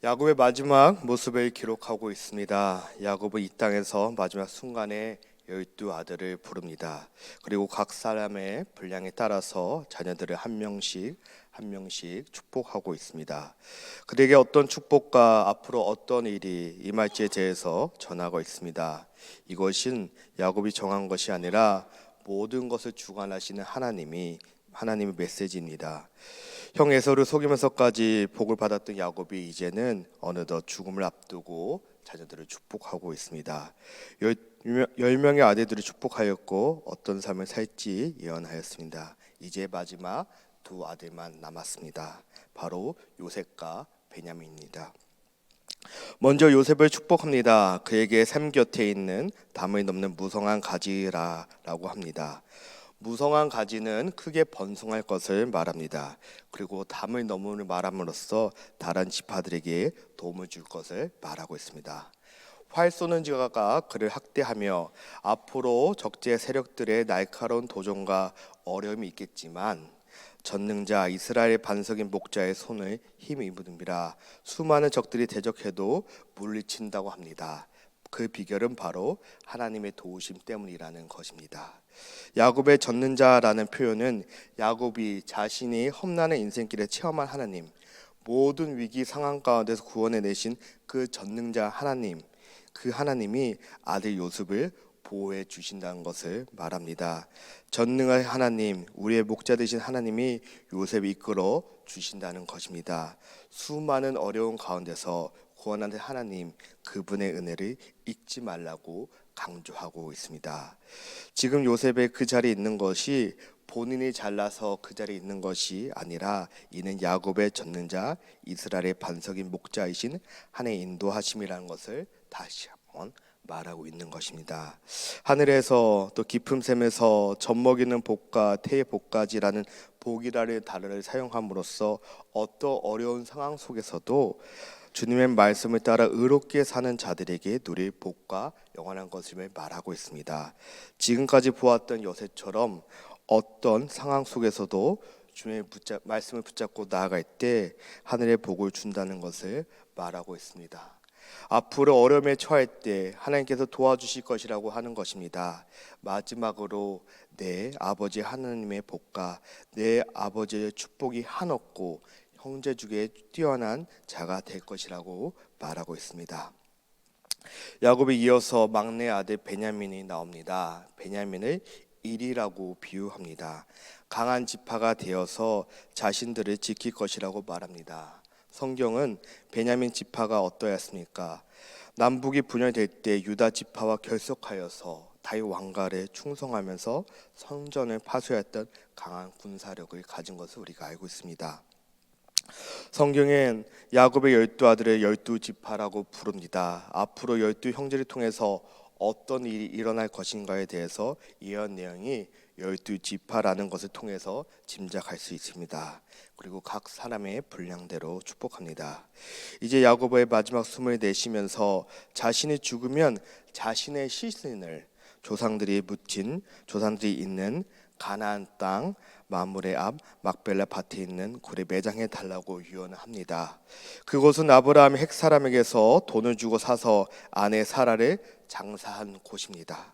야곱의 마지막 모습을 기록하고 있습니다. 야곱은 이 땅에서 마지막 순간에 12 아들을 부릅니다. 그리고 각 사람의 분량에 따라서 자녀들을 한 명씩 축복하고 있습니다. 그들에게 어떤 축복과 앞으로 어떤 일이 임할지에 대해서 전하고 있습니다. 이것은 야곱이 정한 것이 아니라 모든 것을 주관하시는 하나님의 메시지입니다. 형 에서를 속이면서까지 복을 받았던 야곱이 이제는 어느덧 죽음을 앞두고 자녀들을 축복하고 있습니다. 10명의 아들들을 축복하였고 어떤 삶을 살지 예언하였습니다. 이제 마지막 2 아들만 남았습니다. 바로 요셉과 베냐민입니다. 먼저 요셉을 축복합니다. 그에게 샘 곁에 있는 담을 넘는 무성한 가지라라고 합니다. 무성한 가지는 크게 번성할 것을 말합니다. 그리고 담을 넘음을 말함으로써 다른 지파들에게 도움을 줄 것을 말하고 있습니다. 활 쏘는 자가 그를 학대하며 앞으로 적재 세력들의 날카로운 도전과 어려움이 있겠지만 전능자 이스라엘 반석인 목자의 손을 힘입으느라 수많은 적들이 대적해도 물리친다고 합니다. 그 비결은 바로 하나님의 도우심 때문이라는 것입니다. 야곱의 전능자라는 표현은 야곱이 자신이 험난한 인생길에 체험한 하나님, 모든 위기 상황 가운데서 구원해내신 그 전능자 하나님, 그 하나님이 아들 요셉을 보호해 주신다는 것을 말합니다. 전능한 하나님, 우리의 목자 되신 하나님이 요셉을 이끌어 주신다는 것입니다. 수많은 어려운 가운데서 구원하는 하나님, 그분의 은혜를 잊지 말라고 강조하고 있습니다. 지금 요셉의 그 자리에 있는 것이 본인이 잘나서 그 자리에 있는 것이 아니라 이는 야곱의 전능자 이스라엘의 반석인 목자이신 하나님의 인도하심이라는 것을 다시 한번 말하고 있는 것입니다. 하늘에서 또 깊은 샘에서 젖먹이는 복과 태의 복까지라는 복이라는 단어를 사용함으로써 어떤 어려운 상황 속에서도 주님의 말씀을 따라 의롭게 사는 자들에게 누릴 복과 영원한 것임을 말하고 있습니다. 지금까지 보았던 요셉처럼 어떤 상황 속에서도 주님의 말씀을 붙잡고 나아갈 때 하늘의 복을 준다는 것을 말하고 있습니다. 앞으로 어려움에 처할 때 하나님께서 도와주실 것이라고 하는 것입니다. 마지막으로 내 아버지 하나님의 복과 내 아버지의 축복이 한없고 형제 중에 뛰어난 자가 될 것이라고 말하고 있습니다. 야곱에 이어서 막내 아들 베냐민이 나옵니다. 베냐민을 일이라고 비유합니다. 강한 지파가 되어서 자신들을 지킬 것이라고 말합니다. 성경은 베냐민 지파가 어떠했습니까? 남북이 분열될 때 유다 지파와 결속하여서 다윗 왕가에 충성하면서 성전을 파수했던 강한 군사력을 가진 것을 우리가 알고 있습니다. 성경엔 야곱의 12 아들을 12지파라고 부릅니다. 앞으로 12형제를 통해서 어떤 일이 일어날 것인가에 대해서 예언 내용이 12지파라는 것을 통해서 짐작할 수 있습니다. 그리고 각 사람의 분량대로 축복합니다. 이제 야곱의 마지막 숨을 내쉬면서 자신이 죽으면 자신의 시신을 조상들이 있는 가나안 땅 마므레 앞 막벨라 밭에 있는 굴에 매장해 달라고 유언합니다. 그곳은 아브라함의 핵 사람에게서 돈을 주고 사서 아내 사라를 장사한 곳입니다.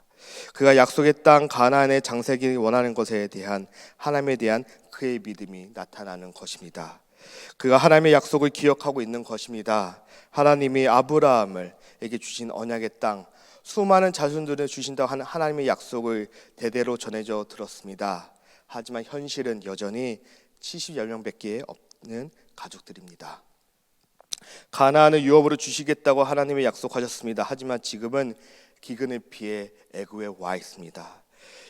그가 약속의 땅 가나안에 장사하기 원하는 것에 대한 하나님에 대한 그의 믿음이 나타나는 것입니다. 그가 하나님의 약속을 기억하고 있는 것입니다. 하나님이 아브라함에게 주신 언약의 땅, 수많은 자손들을 주신다고 하는 하나님의 약속을 대대로 전해져 들었습니다. 하지만 현실은 여전히 70여명밖에 없는 가족들입니다. 가나안을 유업으로 주시겠다고 하나님이 약속하셨습니다. 하지만 지금은 기근을 피해 애굽에 와 있습니다.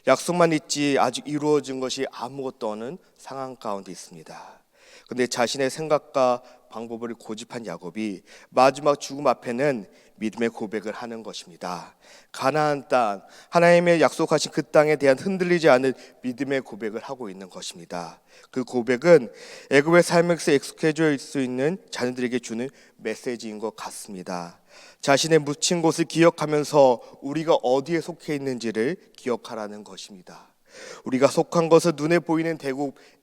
약속만 있지 아직 이루어진 것이 아무것도 없는 상황 가운데 있습니다. 그런데 자신의 생각과 방법을 고집한 야곱이 마지막 죽음 앞에는 믿음의 고백을 하는 것입니다. 가나안 땅, 하나님의 약속하신 그 땅에 대한 흔들리지 않은 믿음의 고백을 하고 있는 것입니다. 그 고백은 애굽의 삶에서 익숙해질 수 있는 자녀들에게 주는 메시지인 것 같습니다. 자신의 묻힌 곳을 기억하면서 우리가 어디에 속해 있는지를 기억하라는 것입니다. 우리가 속한 것은 눈에 보이는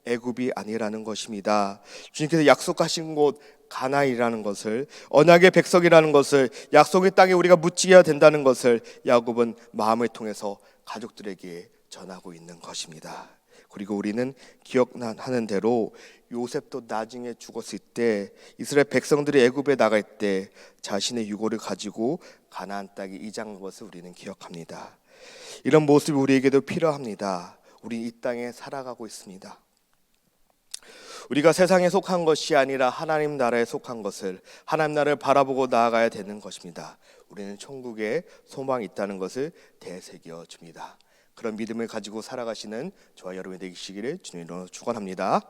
애굽이 아니라는 것입니다. 주님께서 약속하신 곳 가나안이라는 것을, 언약의 백성이라는 것을, 약속의 땅에 우리가 묻지게 된다는 것을 야곱은 마음을 통해서 가족들에게 전하고 있는 것입니다. 그리고 우리는 기억하는 대로 요셉도 나중에 죽었을 때 이스라엘 백성들이 애굽에 나갈 때 자신의 유고를 가지고 가나안 땅에 이장한 것을 우리는 기억합니다. 이런 모습이 우리에게도 필요합니다. 우리 이 땅에 살아가고 있습니다. 우리가 세상에 속한 것이 아니라 하나님 나라에 속한 것을, 하나님 나라를 바라보고 나아가야 되는 것입니다. 우리는 천국에 소망이 있다는 것을 되새겨 줍니다. 그런 믿음을 가지고 살아가시는 저와 여러분이 되시기를 주님으로 축원합니다.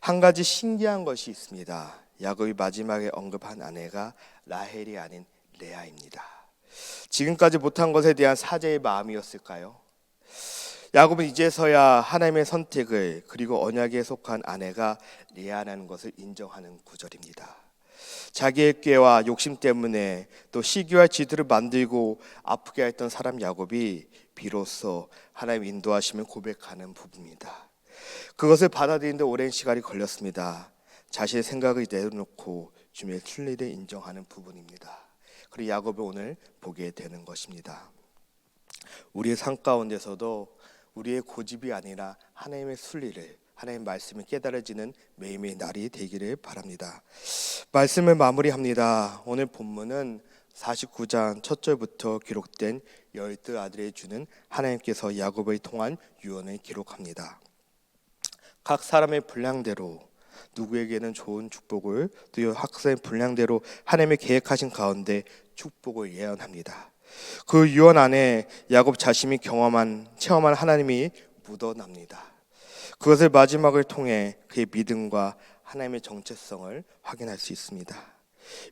한 가지 신기한 것이 있습니다. 야곱이 마지막에 언급한 아내가 라헬이 아닌 레아입니다. 지금까지 못한 것에 대한 사죄의 마음이었을까요? 야곱은 이제서야 하나님의 선택을, 그리고 언약에 속한 아내가 레아라는 것을 인정하는 구절입니다. 자기의 꾀와 욕심 때문에 또 시기와 질투를 만들고 아프게 했던 사람 야곱이 비로소 하나님 인도하심을 고백하는 부분입니다. 그것을 받아들이는데 오랜 시간이 걸렸습니다. 자신의 생각을 내려놓고 주님의 순리를 인정하는 부분입니다. 그리고 야곱을 오늘 보게 되는 것입니다. 우리의 삶 가운데서도 우리의 고집이 아니라 하나님의 순리를, 하나님의 말씀을 깨달아지는 매일매일 날이 되기를 바랍니다. 말씀을 마무리합니다. 오늘 본문은 49장 첫 절부터 기록된 열두 아들의 주는 하나님께서 야곱을 통한 유언을 기록합니다. 각 사람의 분량대로 누구에게는 좋은 축복을, 또 학생의 분량대로 하나님의 계획하신 가운데 축복을 예언합니다. 그 유언 안에 야곱 자신이 체험한 하나님이 묻어납니다. 그것을 마지막을 통해 그의 믿음과 하나님의 정체성을 확인할 수 있습니다.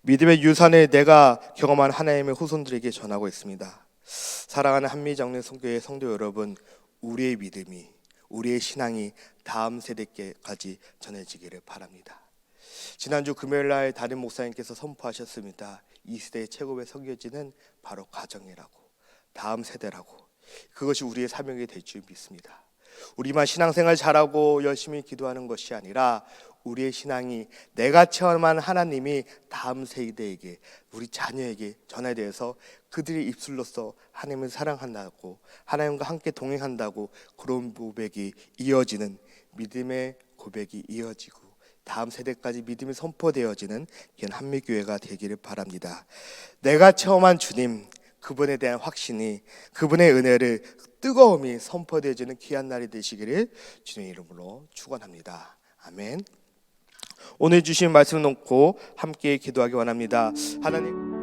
믿음의 유산을 내가 경험한 하나님의 후손들에게 전하고 있습니다. 사랑하는 한미정리 성교회 성도 여러분, 우리의 믿음이, 우리의 신앙이 다음 세대께까지 전해지기를 바랍니다. 지난주 금요일날 담임 목사님께서 선포하셨습니다. 이 시대의 최고의 선교지는 바로 가정이라고, 다음 세대라고. 그것이 우리의 사명이 될 줄 믿습니다. 우리만 신앙생활 잘하고 열심히 기도하는 것이 아니라 우리의 신앙이 내가 체험한 하나님이 다음 세대에게, 우리 자녀에게 전해져서 그들의 입술로서 하나님을 사랑한다고, 하나님과 함께 동행한다고, 그런 고백이 이어지는, 믿음의 고백이 이어지고 다음 세대까지 믿음이 선포되어지는 귀한 한미교회가 되기를 바랍니다. 내가 체험한 주님, 그분에 대한 확신이, 그분의 은혜를 뜨거움이 선포되어지는 귀한 날이 되시기를 주님의 이름으로 축원합니다. 아멘. 오늘 주신 말씀을 놓고 함께 기도하기 원합니다. 하나님,